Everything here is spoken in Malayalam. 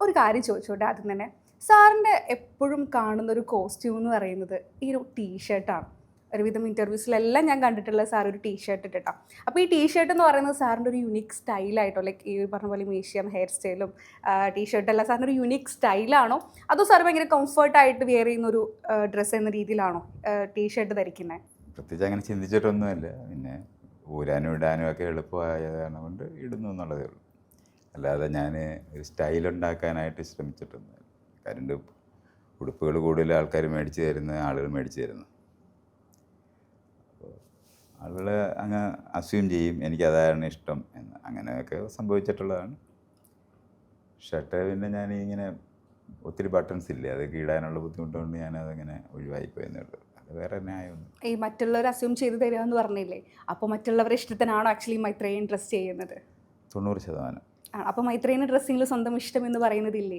ഒരു കാര്യം ചോദിച്ചോട്ടെ ആദ്യം തന്നെ. സാറിൻ്റെ എപ്പോഴും കാണുന്നൊരു കോസ്റ്റ്യൂം എന്ന് പറയുന്നത് ഈ ഒരു ടീഷർട്ടാണ്. ഒരുവിധം ഇൻ്റർവ്യൂസിലെല്ലാം ഞാൻ കണ്ടിട്ടുള്ളത് സാർ ഒരു ടീഷർട്ട് ഇട്ടിട്ടാണ്. അപ്പോൾ ഈ ടീഷർട്ട് എന്ന് പറയുന്നത് സാറിൻ്റെ ഒരു യുണീക്ക് സ്റ്റൈലായിട്ടോ, ലൈക്ക് ഈ പറഞ്ഞ പോലെ മീശയും ഹെയർ സ്റ്റൈലും ടീഷർട്ടെല്ലാം സാറിൻ്റെ ഒരു യുണീക്ക് സ്റ്റൈലാണോ, അതോ സാർ ഭയങ്കര കംഫർട്ടായിട്ട് വെയർ ചെയ്യുന്നൊരു ഡ്രസ്സ് എന്ന രീതിയിലാണോ ടീഷർട്ട് ധരിക്കുന്നത്? പ്രത്യേകിച്ച് അങ്ങനെ ചിന്തിച്ചിട്ടൊന്നുമില്ല. പിന്നെ ഊരാനും ഇടാനും ഒക്കെ എളുപ്പമായത് കൊണ്ട് ഇടുന്നു എന്നുള്ളതേ ഉള്ളൂ. അല്ലാതെ ഞാൻ ഒരു സ്റ്റൈലുണ്ടാക്കാനായിട്ട് ശ്രമിച്ചിട്ടൊന്നുമില്ല. കരണ്ട് ഉടുപ്പുകൾ കൂടുതൽ ആൾക്കാർ മേടിച്ച് തരുന്ന ആളുകൾ മേടിച്ച് തരുന്നു. അപ്പോൾ ആളുകൾ അങ്ങ് അസ്യൂം ചെയ്യും എനിക്കതാണ് ഇഷ്ടം എന്ന്. അങ്ങനെയൊക്കെ സംഭവിച്ചിട്ടുള്ളതാണ്. ഷർട്ട് പിന്നെ ഞാനിങ്ങനെ ഒത്തിരി ബട്ടൺസ് ഇല്ലേ, അതൊക്കെ ഇടാനുള്ള ബുദ്ധിമുട്ടുകൊണ്ട് ഞാനതങ്ങനെ ഒഴിവായിപ്പോയെന്നേ ഉള്ളൂ. അത് വേറെ ന്യായമൊന്നും. ഈ മറ്റുള്ളവർ അസ്യൂം ചെയ്ത് തരിക എന്ന് പറഞ്ഞില്ലേ, അപ്പോൾ മറ്റുള്ളവരുടെ ഇഷ്ടത്തിനാണോ ആക്ച്വലി മൈത്രേയൻ ഡ്രസ് ചെയ്യുന്നത്? 90%. അപ്പോൾ മൈത്രേയന് ഡ്രസ്സിങ്ങിൽ സ്വന്തം ഇഷ്ടം എന്ന് പറയുന്നതില്ലേ?